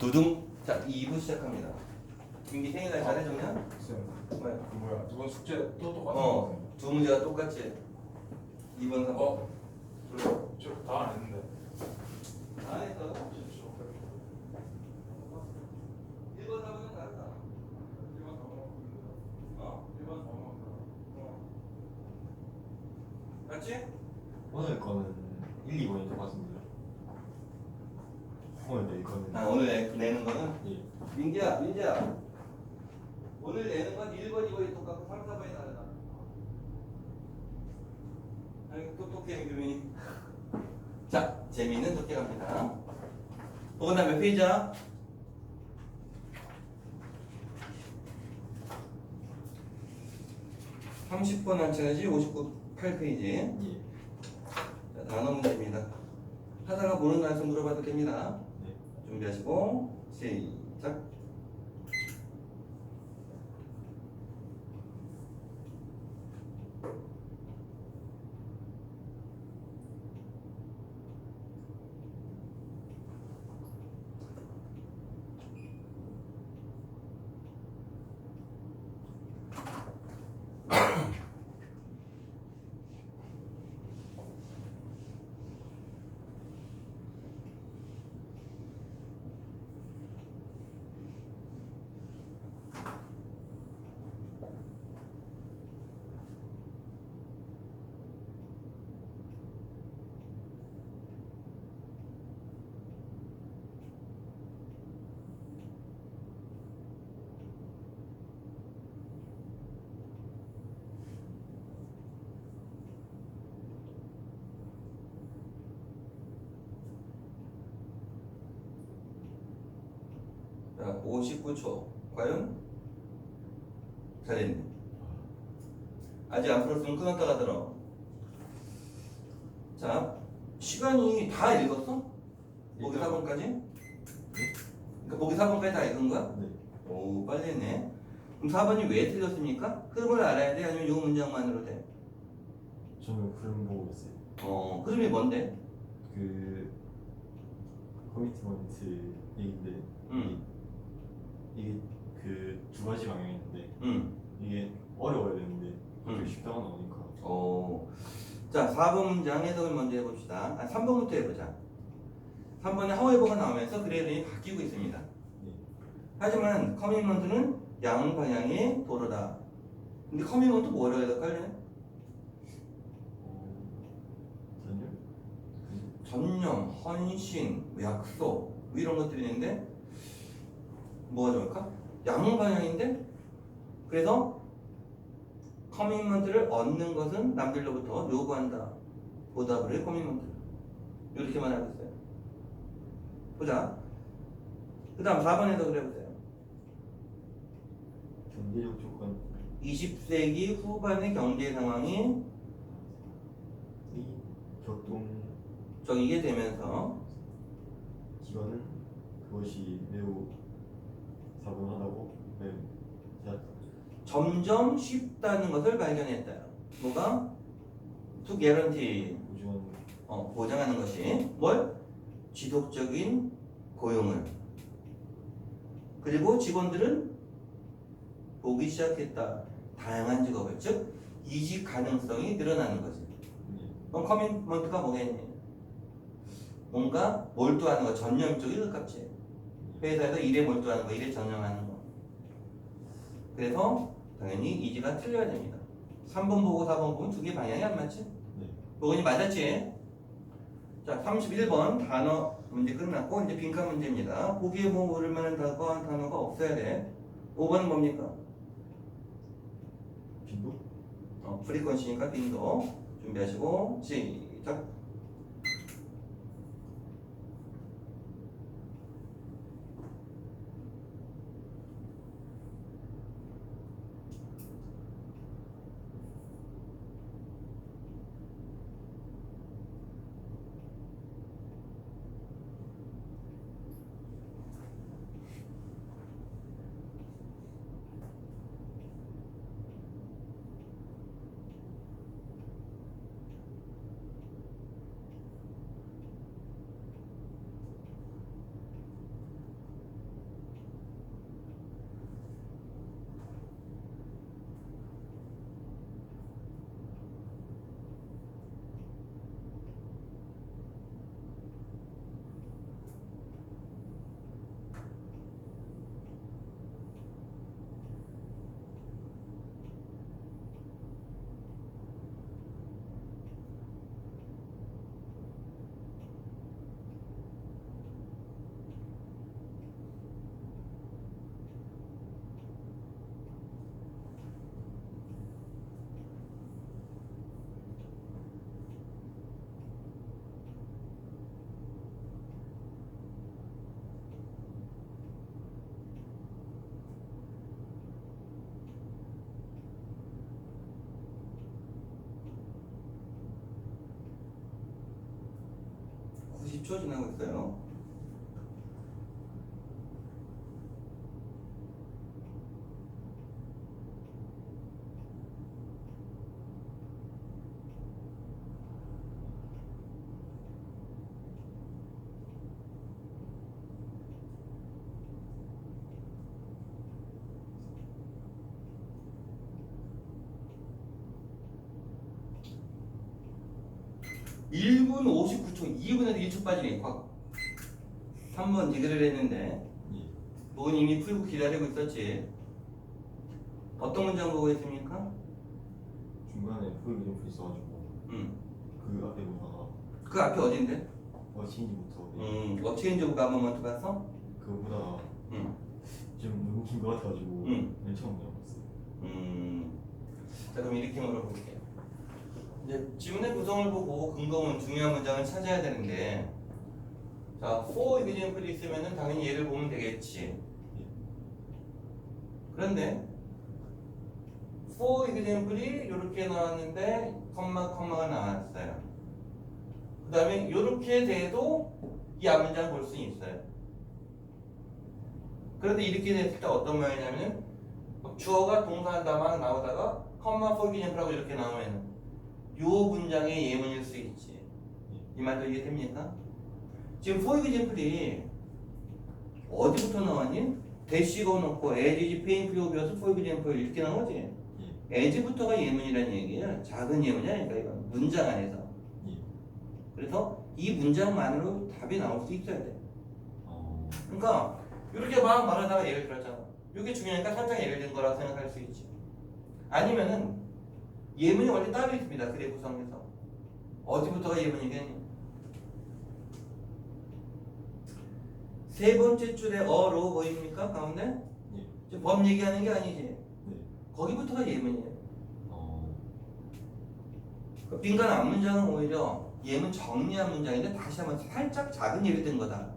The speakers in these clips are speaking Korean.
두둥. 자, 2부 시작합니다. 민기 생일날 잘해줬냐? 뭐야? 뭐야? 두 번 숙제 또 똑같은 거 어, 두 문제가 똑같지. 2번, 3번. 어? 저다 안 했는데. 안 했어. 1번, 4번은 다르다. 1번 더 어? 1번 더 맞지? 오늘 거는 1, 2번이 똑같은데요. 오늘 내 거는 아, 오늘 내는 거는? 예. 민기야. 오늘 내는 건 1번, 2번이 똑같고 3, 4번이 다르다. 아니, 똑똑해, 규민이. 자, 재미있는 독해 갑니다. 그건 다몇 페이지야? (30번) 한 차례지 58페이지. 예. 자, 단어 문제입니다. 하다가 보는 단서 물어봐도 됩니다. 네. 준비하시고 시작. 자, 59초. 과연? 잘했네. 아직 안 풀었으면 끊었다가 들어. 자, 시간이 다 읽었어? 보기 4번까지? 그러니까 보기 4번까지 다 읽은 거야? 네. 오, 빨리 했네. 그럼 4번이 왜 틀렸습니까? 흐름을 알아야 돼? 아니면 요 문장만으로 돼? 저는 흐름 보고 있어요. 흐름이 뭔데? 그 커미트먼트 얘기인데 이게 그 두 가지 방향이 있는데 이게 어려워야 되는데 갑자기 쉽다가 나오니까 자, 4번 문장 해석을 먼저 해봅시다. 3번부터 해보자. 3번에 하우에버가 나오면서 그래들이 바뀌고 있습니다. 네. 하지만 커미먼트는 양방향의 도로다. 근데 커미먼트 뭐라고 해석할래? 전념, 헌신, 약속 뭐 이런 것들이 있는데 뭐가 좋을까? 양방향인데 그래서 커미먼트를 얻는 것은 남들로부터 요구한다. 보답을 해 커미먼트. 이렇게만 알고 있어요. 보자. 그 다음 4번에서 그려보세요. 경제적 조건 20세기 후반의 경제 상황이 이 격동 이게 되면서 기관은 그것이 매우 사분하다고 매우 점점 쉽다는 것을 발견했다. 뭐가? To guarantee 우주원 보장하는 것이 뭘? 지속적인 고용을. 그리고 직원들은 보기 시작했다. 다양한 직업을. 즉 이직 가능성이 늘어나는 거지. 그럼 커미먼트가 뭐겠니? 뭔가 몰두하는 거, 전념적인 가깝지. 회사에서 일에 몰두하는 거, 일에 전념하는 거. 그래서 당연히 이지가 틀려야 됩니다. 3번 보고 4번 보면 두 개 방향이 안 맞지? 네. 그거니 맞았지? 자, 31번 단어 문제 끝났고 이제 빈칸 문제입니다. 보기에 모를 만한 단어가 없어야 돼. 5번은 뭡니까? 빈도? 프리퀀시니까 빈도 준비하시고 시작. 9초 지나고 있어요. (1분 59초) 2분에서 1초 빠지네. 3번 디그를 했는데 예. 넌 이미 풀고 기다리고 있었지. 어떤 문장 보고 있습니까? 중간에 풀 이름표 있어가지고 그 앞에 보다가 그 앞에 어딘데? 어치인지부터 어체인지 오브 가버먼트 가서? 그거 보다가 음. 좀 너무 긴 거 같아가지고 맨 처음 내려봤어요. 자, 그럼 이렇게 물어볼게요. 이제 지문의 구성을 보고 근거문 중요한 문장을 찾아야 되는데, 자, for example이 있으면은 당연히 얘를 보면 되겠지. 그런데 for example이 이렇게 나왔는데 컴마가 나왔어요. 그 다음에 이렇게 돼도 이 앞문장 볼 수 있어요. 그런데 이렇게 됐을 때 어떤 모양이냐면 주어가 동사한다 막 나오다가 컴마 for example하고 이렇게 나오면 요 문장의 예문일 수 있지. 이 말도 이해됩니까? 지금 for example이 어디부터 나왔니? 대시 넣고 as is painfully obvious for example 이렇게 나오지. as부터가 예문이라는 얘기야. 작은 예문이야. 이건 문장 안에서. 그래서 이 문장만으로 답이 나올 수 있어야 돼. 그러니까 이렇게 막 말하다가 예를 들었잖아. 이게 중요하니까 살짝 예를 든 거라고 생각할 수 있지. 아니면은 예문이 원래 따로 있습니다. 글의 구성에서. 어디부터가 예문이겠니? 세 번째 줄에 어로 보입니까? 가운데? 지금 범 얘기하는 게 아니지. 거기부터가 예문이에요. 그 빈칸 앞문장은 오히려 예문 정리한 문장인데 다시 한번 살짝 작은 예를 든 거다.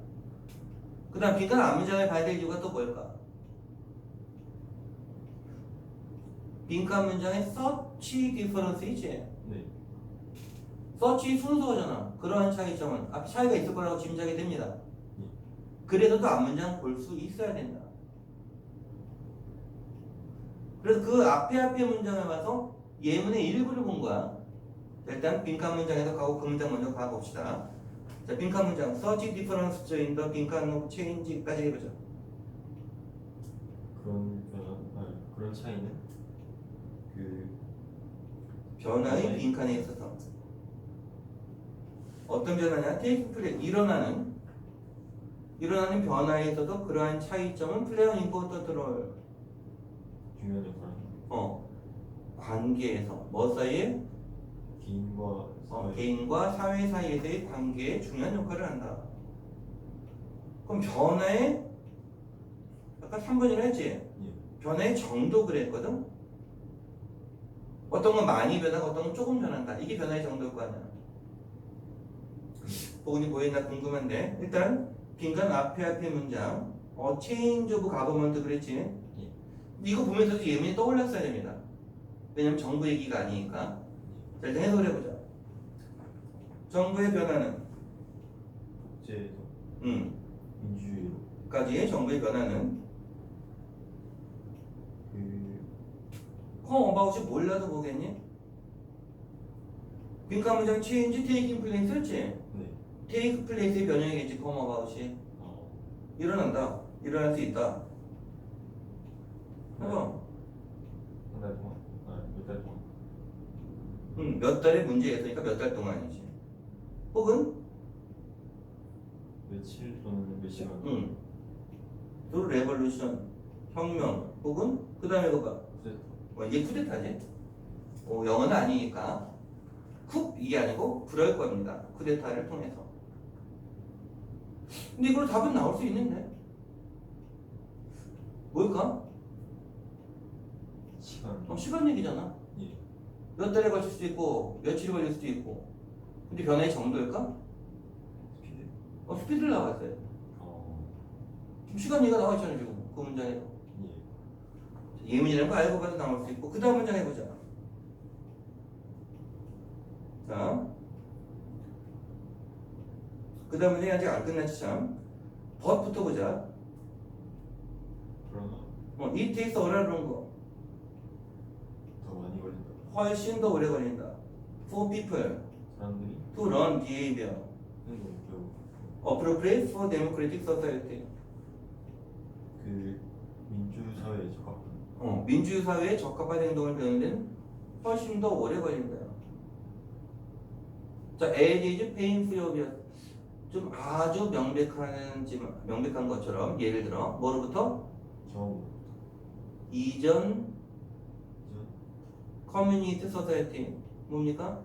그 다음 빈칸 앞문장을 봐야 될 이유가 또 뭘까? 빈칸 문장에 such difference이지. such 순서잖아. 그러한 차이점은 앞에 차이가 있을 거라고 짐작이 됩니다. 그래서 또 앞문장 볼 수 있어야 된다. 그래서 그 앞에 문장을 봐서 예문의 일부를 본 거야. 일단 빈칸 문장에서 가고 그 문장 먼저 가봅시다. 자, 빈칸 문장 such difference in the 빈칸 of change까지 해보자. 그런 차이는 그 변화의 빈칸에 있어서 어떤 변화냐? take place 일어나는 변화에 있어서 그러한 차이점은 play an important role. 중요한 역할을 관계에서 뭐 사이에? 개인과 사회 사이에서의 관계에 중요한 역할을 한다. 그럼 변화의 아까 3번이라 했지? 변화의 정도 그랬거든? 어떤 건 많이 변하고 어떤 건 조금 변한다. 이게 변화의 정도일 거 아니야. 보니 보였나 궁금한데 일단 빈칸 앞에 문장 change of government 그랬지? 이거 보면서도 예문이 떠올랐어야 됩니다. 왜냐면 정부 얘기가 아니니까. 자, 일단 해석을 해보자. 정부의 변화는 국제에서 민주주의로 까지의 정부의 변화는 come about이 몰라도 보겠니? 빈칸 문장 change, taking place 했지? take place의 변형이겠지. come about이 일어난다. 일어날 수 있다. 해봐. 한 달 동안? 몇 달 동안? 몇 달의 문제였으니까 몇 달 동안이지. 혹은 며칠 또는 몇 시간? 또 레볼루션 혁명 혹은 그 다음에 그거 쿠데타. 이게 쿠데타지. 영어는 아니니까 쿡 이게 아니고 그럴 겁니다. 쿠데타를 통해서. 근데 이걸 답은 나올 수 있는데 뭘까? 시간 얘기잖아. 몇 달에 걸칠 수도 있고 며칠이 걸릴 수도 있고. 근데 변화의 정도일까? 스피드? 스피드를 나왔어요. 지금 시간 얘기가 나와 있잖아요. 지금 그 문장에서. 예문이라는 거 알고 봐도 나올 수 있고. 그 다음 문장 해보자. 자, 그 다음 문제 아직 안 끝났지 참. but부터 보자. 그러나 it takes 오라는 거 더 많이 걸린다. 훨씬 더 오래 걸린다. for people 사람들이 to learn behavior 하는 거 배우고 appropriate for democratic society. 그 민주 사회에 적합한 민주사회에 적합한 행동을 배우는 데는 훨씬 더 오래 걸린다. 자, as is painfully 좀 아주 명백한 것처럼 예를 들어 뭐로부터 경우 이전 커뮤니티 소사이티 뭡니까?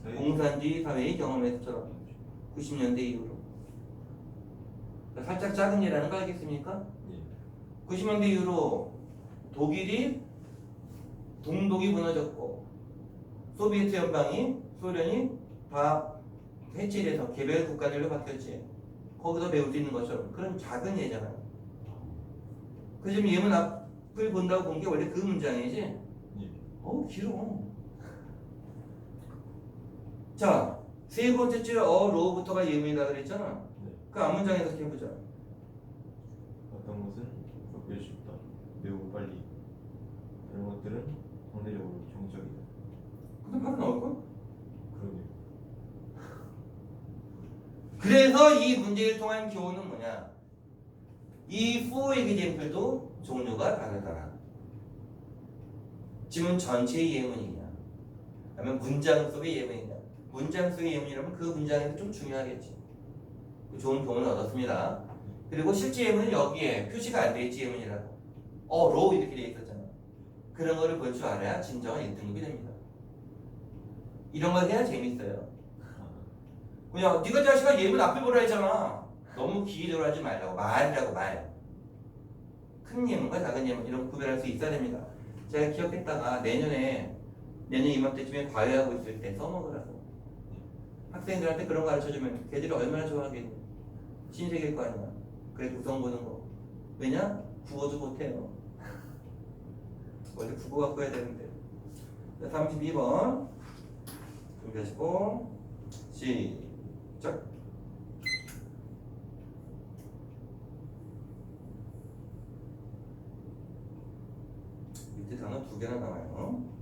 공산주의 사회의 경험에서처럼 90년대 이후로 살짝 작은 예라는 거 알겠습니까? 예. 90년대 이후로 독일이 동독이 무너졌고 소비에트 연방이 소련이 다 해체돼서 개별 국가들로 바뀌었지. 거기서 배울 수 있는 것처럼 그런 작은 예잖아요. 그 지금 예문 앞을 본다고 본 게 원래 그 문장이지. 예. 길어. 자, 세 번째 줄 어로부터가 예문이다 그랬잖아. 네. 그 앞문장에서 해보자. 어떤 것은 배울 수 있다. 배우고 빨리. 이런 것들은 상대적으로 정적이다. 근데 바로 나올걸? 그러네요. 그래서 이 문제를 통한 교훈은 뭐냐? 이 for example도 종류가 다르다. 지문 전체의 예문이냐? 아니면 문장 속의 예문이냐? 문장 속의 예문이라면 그 문장에서 좀 중요하겠지. 좋은 교훈을 얻었습니다. 그리고 실제 예문은 여기에 표시가 안 돼 있지 예문이라고. 로 이렇게 돼 있었잖아. 그런 거를 볼 줄 알아야 진정한 1등급이 됩니다. 이런 걸 해야 재밌어요. 그냥 네가 자식아 예문 앞에 보라 했잖아. 너무 기계적으로 하지 말라고. 말이라고 말. 큰 예문과 작은 예문 이런 구별할 수 있어야 됩니다. 제가 기억했다가 내년 이맘때쯤에 과외하고 있을 때 써먹으라고. 학생들한테 그런 거 가르쳐주면 걔들이 얼마나 좋아하겠니. 신세계일 거 아니야. 그래 구성 보는 거. 왜냐? 국어도 못해요. 원래 국어 갖고 해야 되는데. 32번 준비하시고 시작. 밑에 단어 2개나 나와요.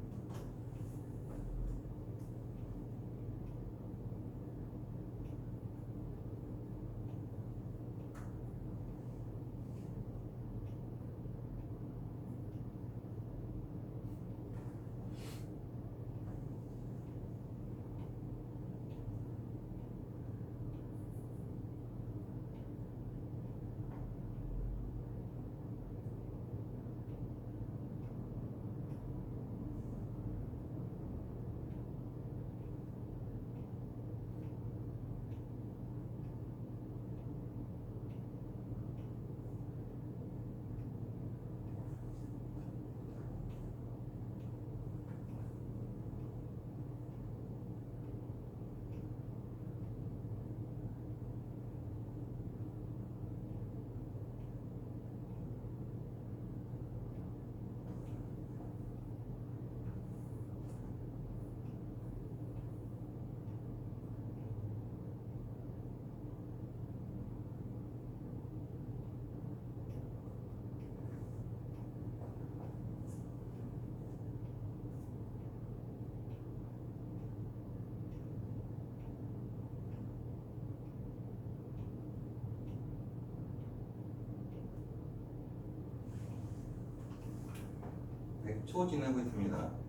초 지나고 있습니다.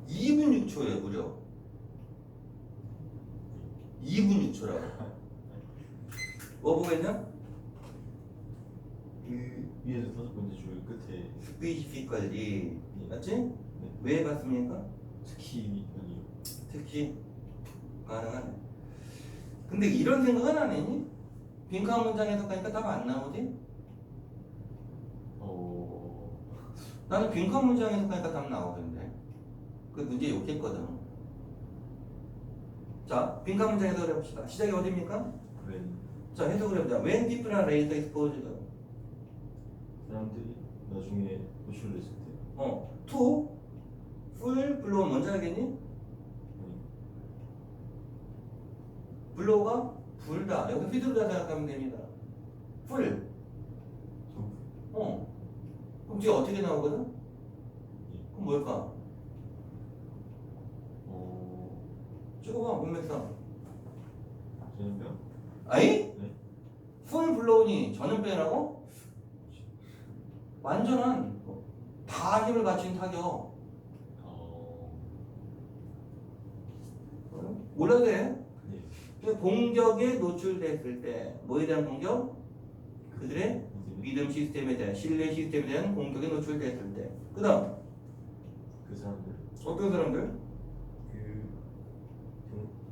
(2분 6초에) 무려 2분 6초라고. 뭐 보겠냐? 그 위에서 5번째 줄 끝에 스피시픽 관리 맞지? 네. 왜 봤습니까? 특히 아니요. 특히 가능하네. 근데 이런 생각은 안 했니? 빈칸 문장에서 가니까 답 안 나오지? 나는 빈칸 문장에서 가니까 답 나오던데. 그 문제 욕했거든. 자, 빈칸 문장 해석을 해봅시다. 시작이 어디입니까? when 자, 해석을 해보자. When people are later exposed 사람들이 나중에 노출됐을 때 to full blow 뭔지 알겠니? 블로우가 불다. 여기서 휘두르다 생각하면 됩니다. full. 그럼 뒤에 어떻게 나오거든? 그럼 뭘까? 찍어봐, 문맥상. 전염병? 아이? 네. full blow니 전염병이라고? 완전한 다 힘을 갖춘 타격. 몰라도 돼. 예. 공격에 노출됐을 때 뭐에 대한 공격? 그들의 믿음 시스템에 대한 신뢰 시스템에 대한 공격에 노출됐을 때. 그 다음 그 사람들 어떤 사람들? 그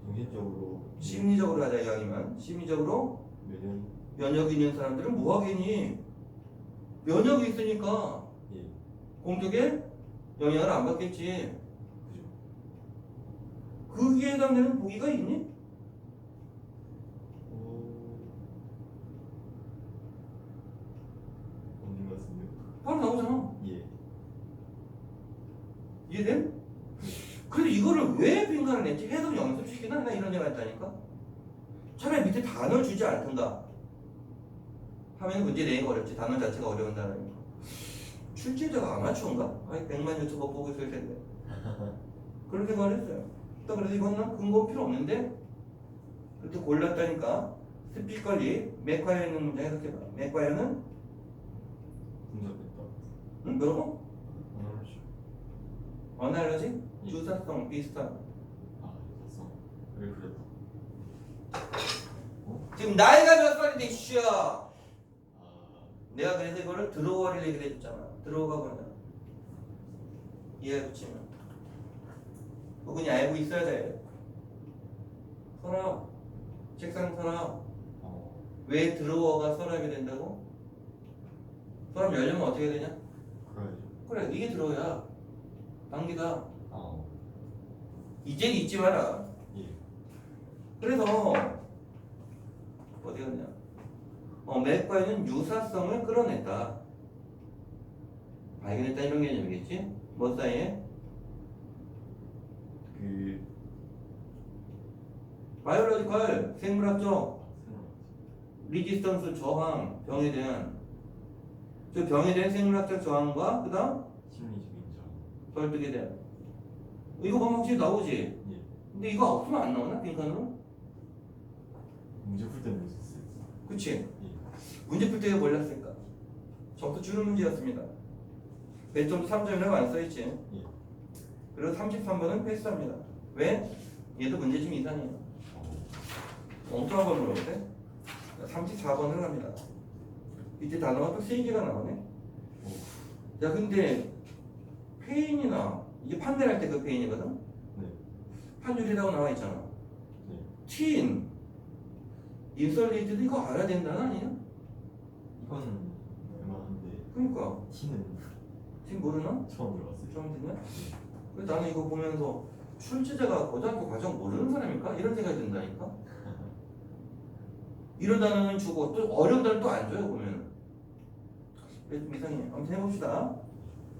정신적으로 심리적으로 하자 이야기만. 심리적으로 면역 면역이 있는 사람들은 뭐 하겠니? 면역이 있으니까 예 공격에 영향을 안 받겠지. 그죠. 거기에 해당되는 보기가 있니? 없는 것 같은데. 바로 나오잖아. 예. 이해돼? 그래도 이거를 왜 빈칸을 냈지? 해석 연습시키나? 나 이런 생각 했다니까? 차라리 밑에 단어를 주지 않던가 하면 문제 내기가 어렵지. 단어 자체가 어려운 단어니까. 출제자가 아마추어인가? 아이 100만 유튜버 보고 있을 텐데. 그런 생각을 했어요. 또 그래서 이거는 근거 필요 없는데 그렇게 골랐다니까. 스피컬리 맥과이어 있는 문장 해석해봐. 맥과이어는 분석했다. 응? 뭐라고? 어나르시. 어나러지? 예. 유사성 비슷한. 유사성. 왜 그랬다. 지금 나이가 몇 살인데 이슈야. 아 내가 그래서 이거를 드로워를 얘기를 해줬잖아. 드로워가 뭐냐? 이해해 붙이면 그거 그냥 알고 있어야 돼. 서랍, 책상 서랍. 왜 드로워가 서랍이 된다고? 서랍 열려면 어떻게 되냐? 그래야죠. 그래, 이게 드로워야. 방귀다. 아 이제 잊지 마라. 예. 그래서 어디 갔냐? 맥과이는 유사성을 끌어냈다. 발견했다 이런 개념이겠지? 뭐 사이에? 그 바이올로지컬 생물학적 생각. 리지스턴스 저항 병에 대한 저 병에 대한 생물학적 저항과 그다음 심리적인 점. 설득에 대한 이거 보면 확실히 나오지? 예. 근데 이거 없으면 안 나오나? 빈칸으로? 문제 풀 때는 있었어요. 그치? 예. 문제 풀 때 몰랐으니까 점수 주는 문제였습니다. 배점도 3점이라고 안 써있지? 예. 그리고 33번은 패스합니다. 왜? 얘도 문제 좀 이상해요. 엉뚱한 걸 물어보대? 34번을 합니다. 이때 단어가 또 3개가 나오네? 야 근데 페인이나 이게 판넬할 때 그 페인이거든? 네. 판율이라고 나와 있잖아. 네. 틴 인설리티도 이거 알아야 된다는 아니야? 이건 얼마인데 그러니까 T는 틴 모르나? 처음 들어봤어요. 처음 듣냐? 그래서 나는 이거 보면서 출제자가 고등학교 과정 모르는 사람일까? 이런 생각이 든다니까? 이런 단어는 주고 또 어려운 단어는 또 안 줘요 보면. 그래서 좀 이상해. 아무튼 해봅시다.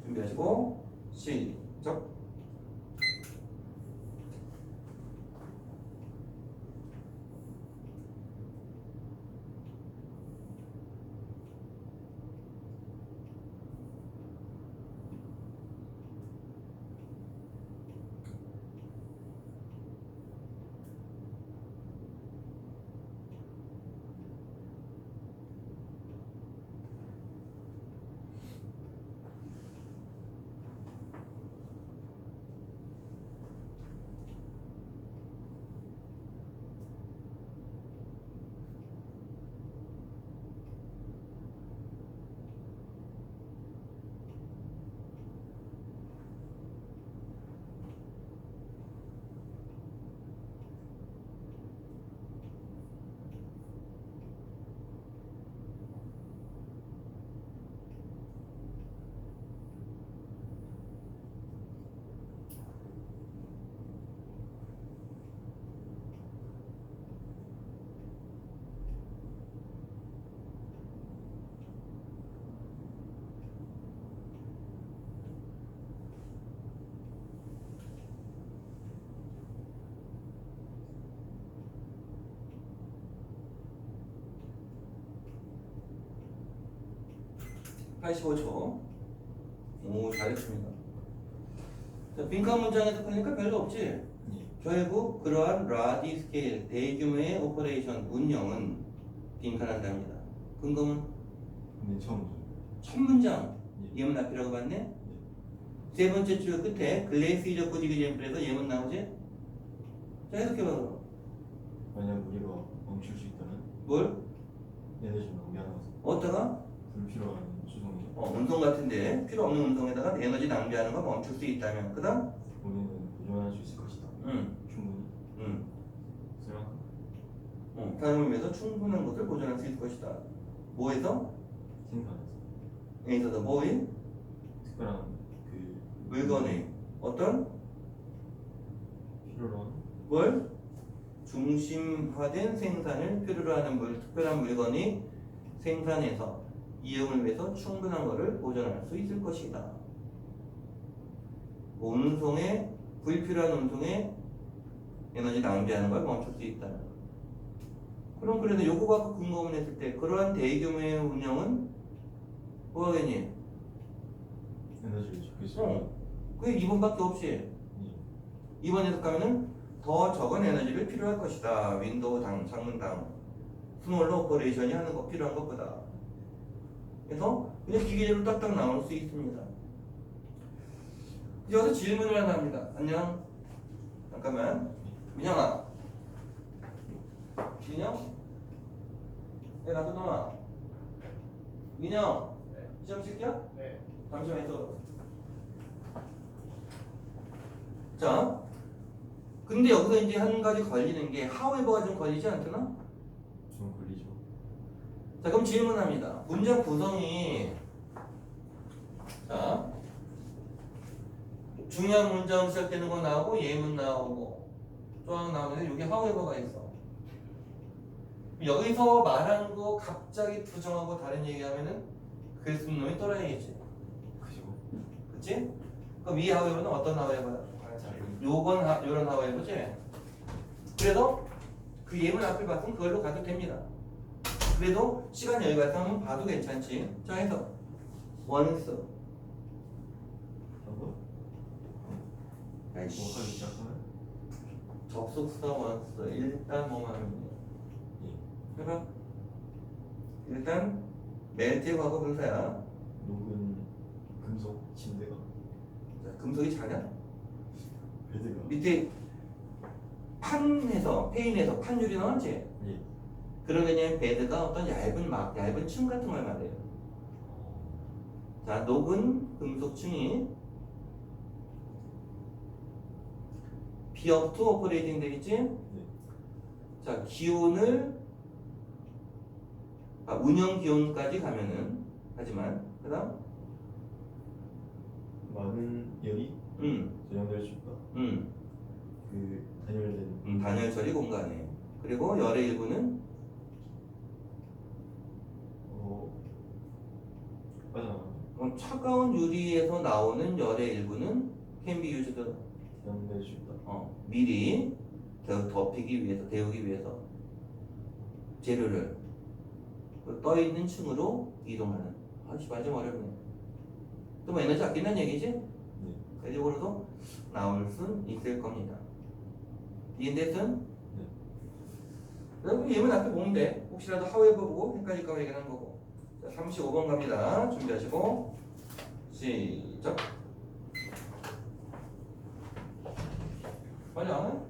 준비하시고 시작. 85초. 오, 잘했습니다. 자, 빈칸 문장에서 보니까 별로 없지? 예. 결국 그러한 라디 스케일 대규모의 오퍼레이션 운영은 빈칸한다 합니다. 근거는 근데 처음 첫 문장 예. 예문 앞이라고 봤네? 세 번째 줄 끝에 글레이스 이적 고지기 잼플에서 예문 나오지? 자, 해석해봐 그럼. 만약 우리가 멈출 수 있다면 뭘? 에너지 낭비하는 것은 어디다가? 불필요한 수송이 운송 같은데 필요 없는 운송에다가 에너지 낭비하는 거 멈출 수 있다면 그 다음? 우리는 보존할 수 있을 것이다. 충분히 쓸만큼 다른 의미에서 충분한 것을 보존할 수 있을 것이다. 뭐에서? 생산해서 여기서도 뭐인? 특별한 그 물건의 어떤? 필요로 하는 뭘? 중심화된 생산을 필요로 하는 특별한 물건이 생산해서 이용을 위해서 충분한 것을 보존할 수 있을 것이다. 운송에 불필요한 운송에 에너지 낭비하는 걸 멈출 수 있다. 그럼 그래서 요거 갖고 근거문 했을 때 그러한 대규모의 운영은 뭐하겠니? 에너지를 적게 쓰고 그게 2번밖에 없이 예. 2번 해석하면은 더 적은 에너지를 필요할 것이다. 윈도우 장문당 스몰로 오퍼레이션이 하는 거 필요한 것보다. 그래서 그냥 기계적으로 딱딱 나올 수 있습니다. 여기서 질문을 하나 합니다. 안녕. 잠깐만. 민영아. 민영? 야, 나도 놔. 민영. 시험 칠게요? 네. 잠시만 있어. 자. 근데 여기서 이제 한 가지 걸리는 게 however가 좀 걸리지 않더나? 좀 걸리죠. 자, 그럼 질문합니다. 문장 구성이 자 중요한 문장 시작되는 거 나오고 예문 나오고 또 하나 나오는데 여기 however가 있어. 여기서 말한 거 갑자기 부정하고 다른 얘기하면은 글 쓰는 놈이 또라이겠지. 그죠? 그치? 그럼 이 however는 어떤 however야? 요런 however지? 그래서 그 예문 앞을 봤으면 그걸로 가도 됩니다. 그래도 시간 여유가 있으면 봐도 괜찮지. 자, 해서 once 하고 정확하게 시작하면 접속사 once 일단 뭐만 하면 돼? 예. 해봐. 일단 멜트 과거 분사야. 녹은 금속 침대가 자, 금속이 작아? 베드가 밑에 판에서 페인에서 판줄이 나왔지? 예. 그런 개념의 베드가 어떤 얇은 층 같은 걸 말해요. 자, 녹은 금속층이 비업 투 오퍼레이팅 되겠지? 자, 기온을 운영 기온까지 가면은 하지만 그다음 많은 열이 저장될 수 있다. 그 단열된 단열 처리 공간에 그리고 열의 일부는 빠져나가는 차가운 유리에서 나오는 열의 일부는 can be used 저장될 수 있다. 미리 덮이기 위해서 데우기 위해서 재료를 떠 있는 층으로 이동하는. 아씨 말 좀 어렵네. 또 뭐 에너지 아낀다는 얘기지? 대적으로도 나올 수 있을 겁니다. 이해됐음? 네. 여러분 예문 앞에 보면 돼. 혹시라도 however 보고 헷갈릴까 얘기하는 거고. 자, 35번 갑니다. 준비하시고 시작. 빨리 안 해?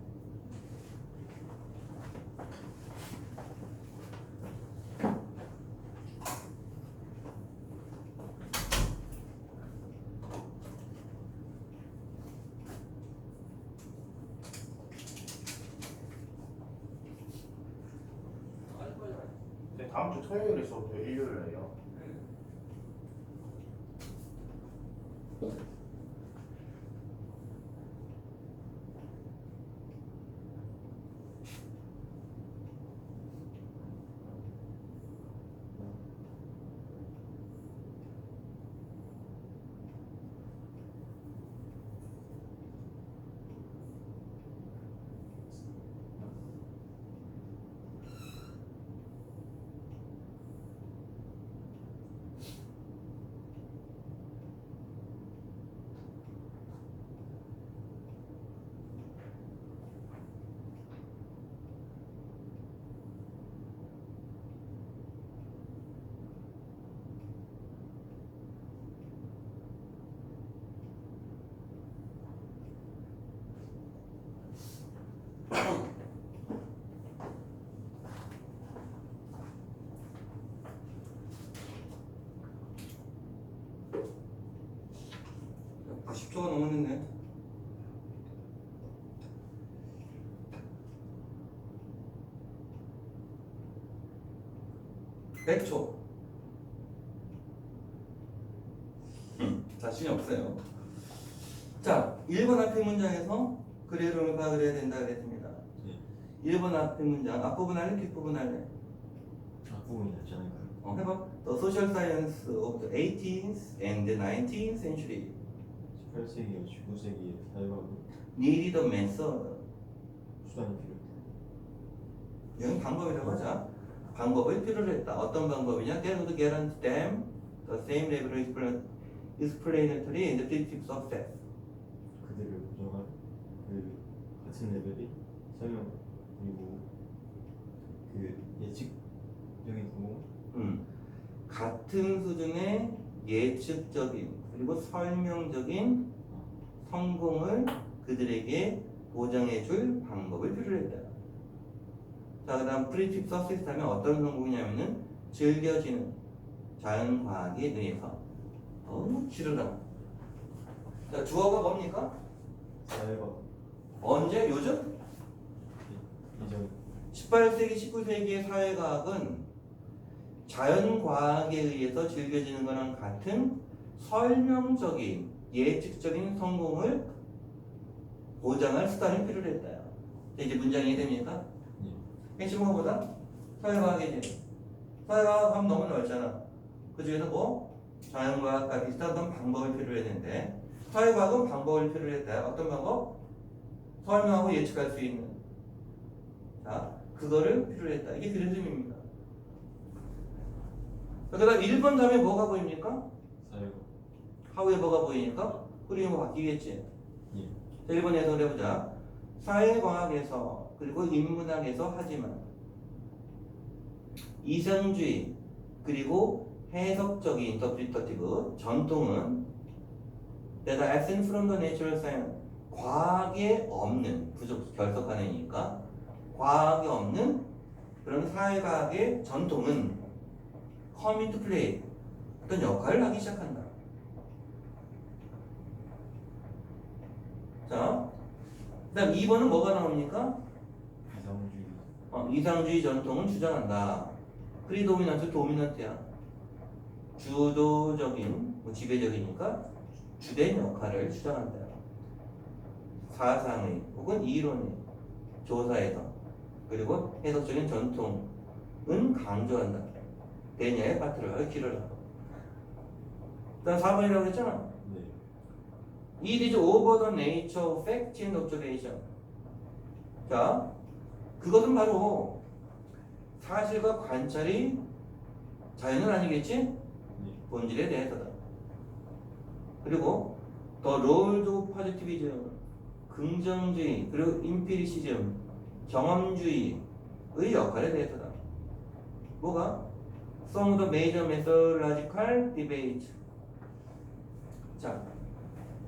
네, 다음 주 토요일에 수업도 일요일에요. 10초가 넘었네. 백 초. 자신이 없어요. 자, 1번 앞에 문장에서 글의 흐름을 파악을 해야 된다 그랬습니다. 네. 1번 앞에 문장 앞부분 할래? 뒷부분 할래? 앞부분이 낫지 않을까요? 해봐. The social science of the 18th and the 19th century 18세기와 19세기의 사회과학은 needed a method. 수단이 필요했다. 이건 방법이라고 하자. 방법을 필요로 했다. 어떤 방법이냐? That would guarantee them the same level of explanatory and predictive success. 그들을 보정할 그 같은 레벨의 설명 그리고 그 예측적인 성공. 같은 수준의 예측적인 그리고 설명적인 성공을 그들에게 보장해줄 방법을 필요로 했다. 자, 그 다음 predictive success 하면 어떤 성공이냐면은 즐겨지는 자연과학에 의해서 지르다. 자, 주어가 뭡니까? 사회과학. 언제? 요즘? 이전 18세기, 19세기의 사회과학은 자연과학에 의해서 즐겨지는 거랑 같은 설명적인, 예측적인 성공을 보장할 수단이 필요했다. 이제 문장이 됩니까? 핵심은 뭐다? 사회과학이지. 사회과학 하면 너무 넓잖아. 그 중에서 뭐? 자연과학과 비슷한 어떤 방법을 필요해야 되는데, 사회과학은 방법을 필요했다. 어떤 방법? 설명하고 예측할 수 있는. 자, 그거를 필요했다. 이게 그림입니다. 그 다음 1번 다음에 뭐가 보입니까? 사회과학. 하우에 뭐가 보이니까? 그림이 바뀌겠지. 예. 자, 1번 해석을 해보자. 사회과학에서 그리고 인문학에서 하지만 이성주의 그리고 해석적인 인터프리터티브 전통은 that are absent from the natural science 과학에 없는 부족 결석하느니까 과학에 없는 그런 사회과학의 전통은 come into play 어떤 역할을 하기 시작한다. 자, 그 다음 2번은 뭐가 나옵니까? 이상주의. 이상주의 전통은 주장한다. 프리도미넌트 도미넌트야. 주도적인, 지배적이니까 주된 역할을 주장한다. 사상의 혹은 이론의 조사에서 그리고 해석적인 전통은 강조한다. 대녀의 파트를 기르라. 일단 4번이라고 했잖아. 네. It is over the nature of fact and observation. 자, 그것은 바로 사실과 관찰이 자연은 아니겠지? 네. 본질에 대해서다. 그리고 The role of positivism, 긍정주의, 그리고 empirism, 경험주의의 역할에 대해서다. 뭐가? Some of the major methodological debate. 자,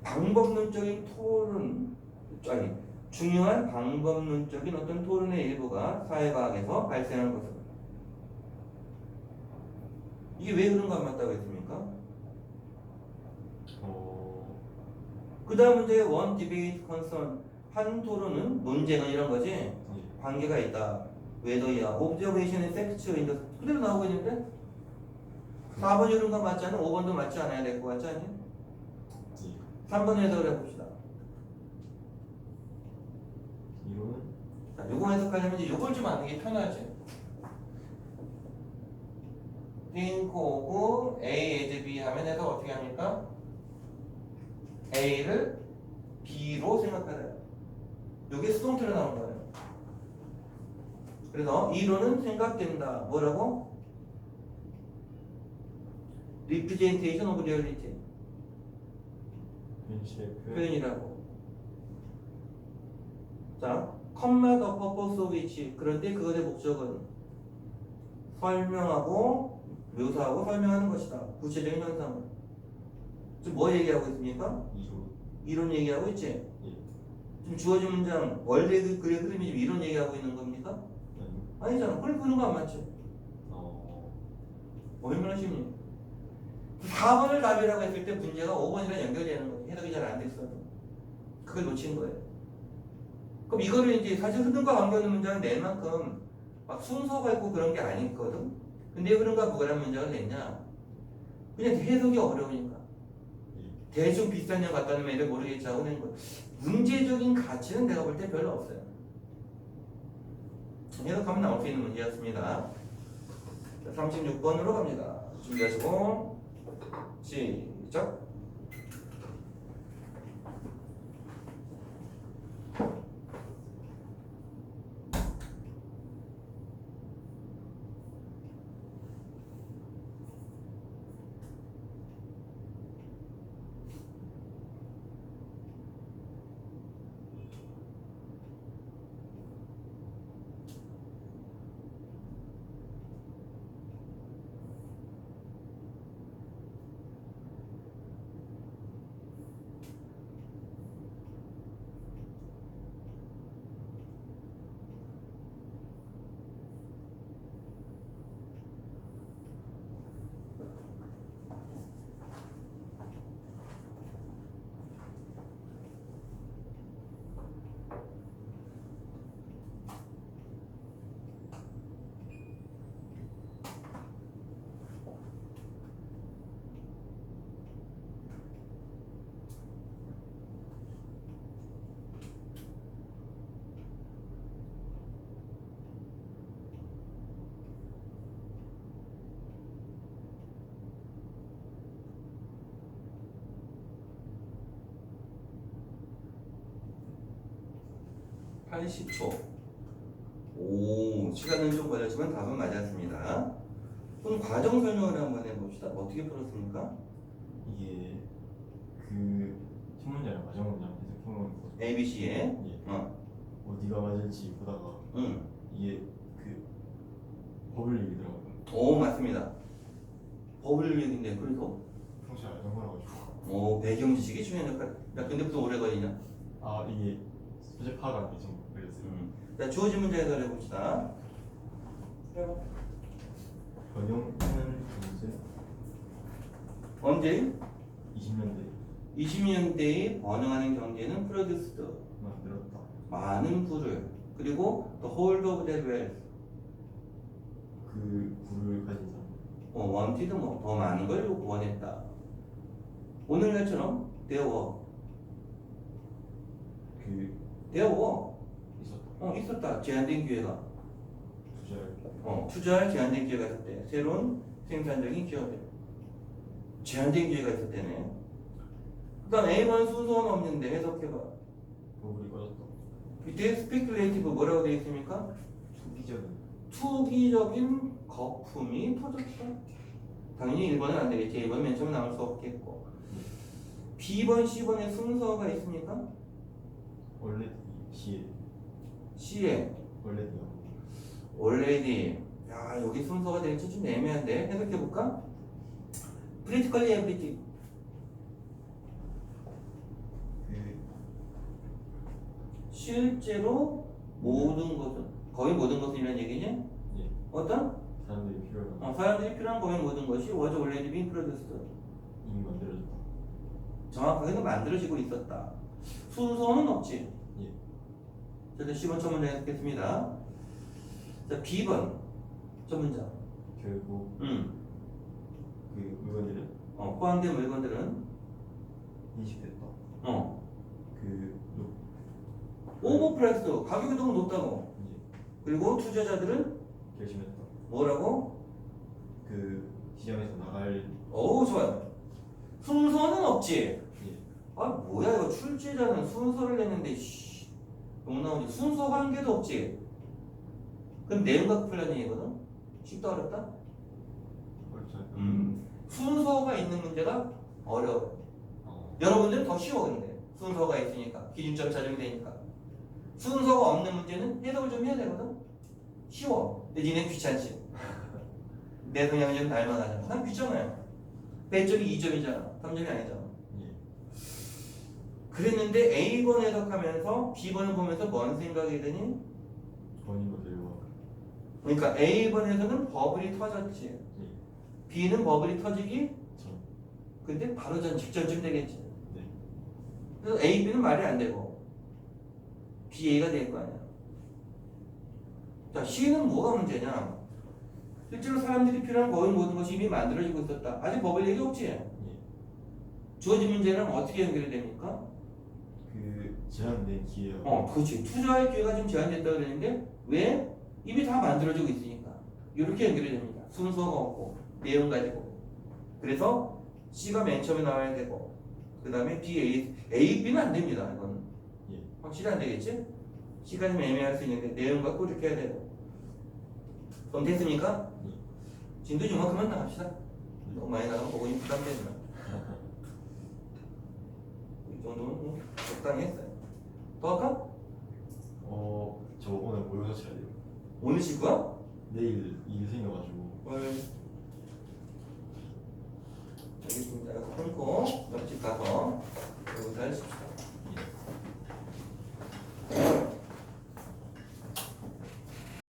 방법론적인 토론, 아니, 중요한 방법론적인 어떤 토론의 일부가 사회과학에서 발생한 것은 이게 왜 그런 거 안 맞다고 했습니까? 그 다음 문제 one debate concern 한 토론은 문제는 이런 거지 네. 관계가 있다. whether야 observation and facts in the 그대로 나오고 있는데 4번이 그런 거 맞지 않아? 5번도 맞지 않아야 될 것 같지 않니? 네. 3번 해석을 해봅시다. 이론은 자, 요거 해석하려면 이제 요걸 좀 아는 게 편하지. think of A as B 하면 해석 어떻게 합니까? A를 B로 생각하래요. 요게 수동태로 나온 거예요. 그래서 이론은 생각된다. 뭐라고? representation of reality. 현실의 표현. 표현이라고. 자, comma the purpose of which. 그런데 그것의 목적은 설명하고 묘사하고 설명하는 것이다. 구체적인 현상을. 지금 뭐 얘기하고 있습니까? 이론. 이론 얘기하고 있지? 예. 지금 주어진 문장 원래 글의 흐름이 지금 이론 얘기하고 있는 겁니까? 아니잖아. 그런 거 안 맞지? 얼마나 쉽니? 4번을 답이라고 했을 때 문제가 5번이랑 연결되는 거예요. 해석이 잘 안 됐어도. 그걸 놓친 거예요. 그럼 이거를 이제 사실 흐름과 관계없는 문장을 낼 만큼 막 순서가 있고 그런 게 아니거든. 근데 흐름과 무관한 문장을 냈냐? 그냥 해석이 어려우니까. 대충 비슷한 점 갖다 놓으면 애들 모르겠지 하고 낸 거예요. 문제적인 가치는 내가 볼 때 별로 없어요. 해석하면 나올 수 있는 문제였습니다. 36번으로 갑니다. 준비하시고 시작. 한 10초. 오, 시간은 좀 걸렸지만 답은 맞았습니다. 그럼 과정 설명을 한번 해봅시다. 어떻게 풀었습니까? 이게 그 뒷문장이랑 마지막 문장 해석해보면 A, B, C에 예. 어디가 맞을지 보다가 응. 이게 그 법을 얘기더라고요. 오, 맞습니다. 법을 얘기인데 그래서 평소에 알던 거라 가지고 오, 배경 지식이 중요한 역할. 야, 근데 무슨 오래 걸리냐? 아 이게 소재 파악하는 게 좀 걸렸어요. 자, 주어진 문제 해설해 봅시다. 해봐. 번영하는 경제 언제? 20년대 20년대의 번영하는 경제는 프로듀스드 만들었다. 많은 부를 그리고 the hold of that wealth 그 부를 가진 사람. wanted 더 많은 걸 원했다. 오늘날처럼 대워 그 있었다. 있었다. 제한된 기회가 투자를 투자할 제한된 기회가 있을 때 새로운 생산적인 기업에 제한된 기회가 있을 때네. 그다음 A번 순서는 없는데 해석해봐. 버블이 꺼졌다. 밑에 스페큘레이티브 뭐라고 되어 있습니까? 투기적인 투기적인 거품이 터졌다. 당연히 1번은 안 되겠지. 2번은 맨 처음에 나올 수 없겠고. B번, C번에 순서가 있습니까? 원래 C에 C에 원래 already. 야, 여기 순서가 될지 좀 애매한데 해석해볼까? Practically everything. 그 실제로 모든 것은 거의 모든 것이라는 얘기냐? 예. 어떤? 사람들이 필요한 사람들이 필요한 거의 모든 것이 was already being produced. 이미 만들어졌다. 정확하게는 만들어지고 있었다. 순서는 없지. 예. 자, 10번 첫 문장 해석했습니다. 자, B번 첫 문장. 결국 그 물건들은 포함된 물건들은 인식됐다. 그 오버프라이스 가격이 너무 높다고. 이제 그리고 투자자들은 결심했다. 뭐라고? 그 시장에서 나갈 오, 좋아요. 순서는 없지. 예. 아, 뭐야 이거 출제자는 순서를 냈는데 너무 나오지. 순서 한 개도 없지. 그럼 내용각 풀라는 얘기거든. 쉽다 어렵다? 어렵지 않을까? 순서가 있는 문제가 어려워. 여러분들은 더 쉬워. 근데 순서가 있으니까 기준점 적용되니까. 순서가 없는 문제는 해석을 좀 해야 되거든. 쉬워. 근데 니네 귀찮지. 내 성향이 좀 닮아가잖아. 난 귀찮아요. 배점이 2점이잖아 3점이 아니잖아. 예. 그랬는데 A번 해석하면서 B번을 보면서 뭔 생각이 드니? 본인도 들고 그러니까 A번에서는 버블이 터졌지. 예. B는 버블이 터지기 전 근데 바로 직전쯤 되겠지. 네. 그래서 A, B는 말이 안 되고 B, A가 될 거 아니야. 자, C는 뭐가 문제냐? 실제로 사람들이 필요한 거의 모든 것이 이미 만들어지고 있었다. 아직 버블 얘기 없지? 예. 주어진 문제는 어떻게 연결이 됩니까? 그 제한된 기회요. 그렇지. 투자의 기회가 좀 제한됐다고 그랬는데 왜? 이미 다 만들어지고 있으니까. 이렇게 연결이 됩니다. 순서가 없고 내용 가지고. 그래서 C가 맨 처음에 나와야 되고 그 다음에 B, A, B는 안 됩니다. 이건 예. 확실히 안 되겠지? C가 좀 애매할 수 있는데 내용 갖고 이렇게 해야 되고. 그럼 됐습니까? 진도 이만큼만 나갑시다. 너무 많이 나가면 보고님 부담되나. 이 정도면 뭐 적당히 했어요. 더 할까? 저 오늘 모의고사 쳐야 돼요. 오늘 시구야? 내일 일이 생겨가지고. 알겠습니다. 끊고 옆집 가서